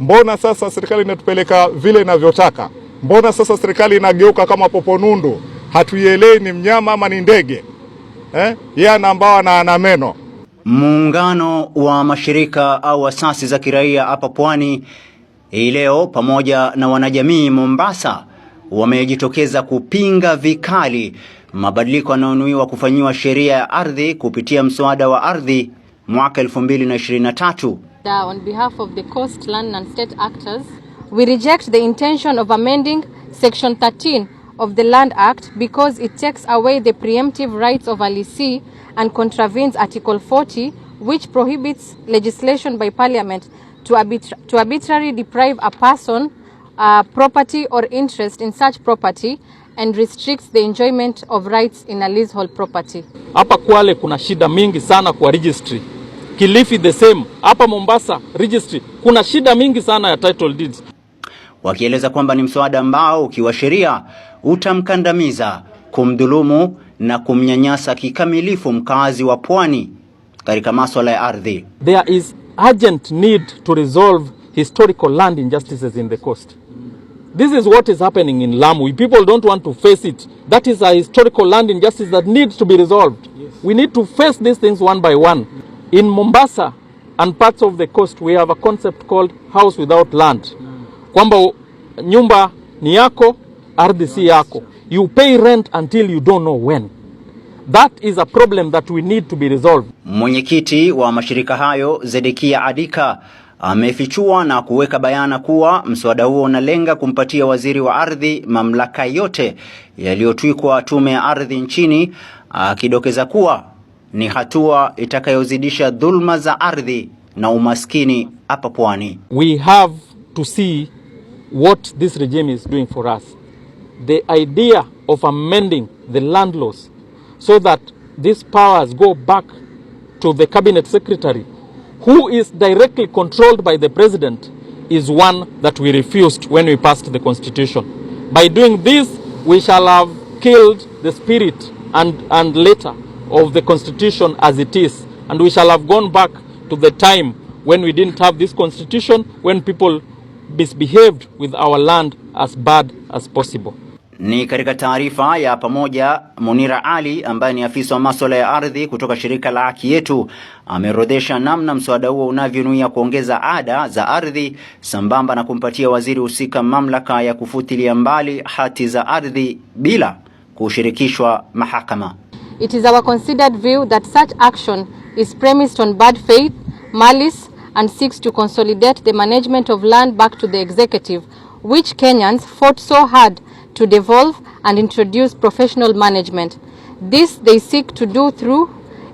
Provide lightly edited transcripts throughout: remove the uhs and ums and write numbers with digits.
Mbona sasa serikali inatupeleka vile inavyotaka? Mbona sasa serikali inageuka kama poponundu? Hatuielewi ni mnyama ama ni ndege. Yeye anambao na ana meno. Muungano wa mashirika au asasi za kiraia hapa Pwani hii leo pamoja na wanajamii Mombasa wamejitokeza kupinga vikali mabadiliko yanayonuiwa kufanyiwa sheria ya ardhi kupitia mswada wa ardhi mwaka 2023. On behalf of the Coast, Land and State actors, we reject the intention of amending Section 13 of the Land Act because it takes away the preemptive rights of a lessee and contravenes Article 40, which prohibits legislation by Parliament to arbitrarily deprive a person property or interest in such property and restricts the enjoyment of rights in a leasehold property. Hapa Kwale kuna shida mingi sana kwa registry. Kilifi the same. Hapa Mombasa registry kuna shida mingi sana ya title deeds. Wakieleza kwamba ni mswada ambao ukiwa sheria utamkandamiza, kumdhulumu na kumnyanyasa kikamilifu mkazi wa Pwani katika masuala ya ardhi. There is urgent need to resolve historical land injustices in the coast. This is what is happening in Lamu. People don't want to face it. That is a historical land injustice that needs to be resolved. Yes. We need to face these things one by one. In Mombasa and parts of the coast, we have a concept called house without land. Kwamba nyumba ni yako, ardhi si yako. You pay rent until you don't know when. That is a problem that we need to be resolved. Mwenyekiti wa mashirika hayo Zedekia Adika amefichua na kuweka bayana kuwa mswada huo unalenga kumpatia waziri wa ardhi mamlaka yote yaliyotwikwa tume ya ardhi nchini, akidokeza kuwa ni hatua itakayozidisha dhulma za ardhi na umaskini hapa Pwani. We have to see what this regime is doing for us. The idea of amending the land laws so that these powers go back to the cabinet secretary, who is directly controlled by the president, is one that we refused when we passed the constitution. By doing this, we shall have killed the spirit and letter of the constitution as it is, and we shall have gone back to the time when we didn't have this constitution, when people misbehaved with our land as bad as possible. Ni katika taarifa ya pamoja, Munira Ali ambaye ni afisa wa masuala ya ardhi kutoka shirika la Haki Yetu ameorodhesha namna mswada huo unavyonuia kuongeza ada za ardhi sambamba na kumpatia waziri husika mamlaka ya kufutilia mbali hati za ardhi bila kushirikishwa mahakama. It is our considered view that such action is premised on bad faith, malice, and seeks to consolidate the management of land back to the executive, which Kenyans fought so hard to devolve and introduce professional management. This they seek to do through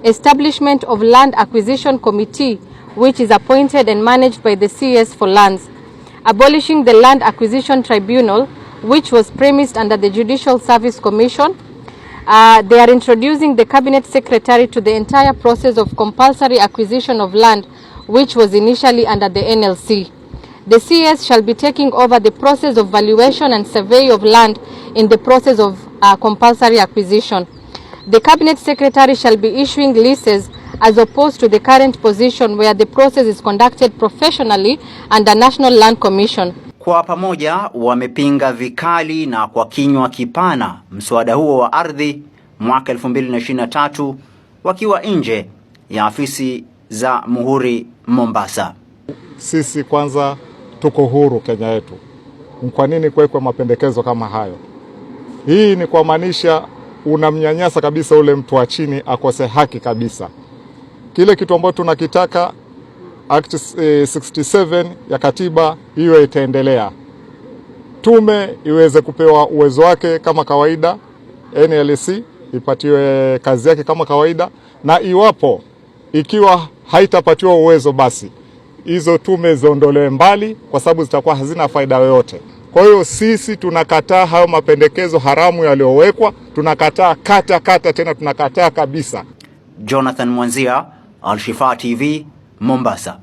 establishment of Land Acquisition Committee, which is appointed and managed by the CS for lands, abolishing the Land Acquisition Tribunal, which was premised under the Judicial Service Commission. They are introducing the Cabinet Secretary to the entire process of compulsory acquisition of land, which was initially under the NLC. The CS shall be taking over the process of valuation and survey of land in the process of compulsory acquisition. The Cabinet Secretary shall be issuing leases as opposed to the current position where the process is conducted professionally under National Land Commission. Kwa pamoja wamepinga vikali na kwa kinywa kipana mswada huo wa ardhi mwaka 2023 wakiwa nje ya afisi za Muhuri Mombasa. Sisi kwanza tuko huru Kenya yetu. Kwa nini kuwekwa mapendekezo kama hayo? Hii ni kumaanisha unamnyanyasa kabisa ule mtu wa chini akose haki kabisa. Kile kitu ambacho tunakitaka Act 67 ya katiba hiyo itaendelea. Tume iweze kupewa uwezo wake kama kawaida, NLC ipatiwe kazi yake kama kawaida, na ikiwa haitapatiwa uwezo basi hizo tume ziondolewe mbali kwa sababu zitakuwa hazina faida yoyote. Kwa hiyo sisi tunakataa hayo mapendekezo haramu yaliyowekwa, tunakataa kata tena tunakataa kabisa. Jonathan Mwanzia, Al Shifaa TV, Mombasa.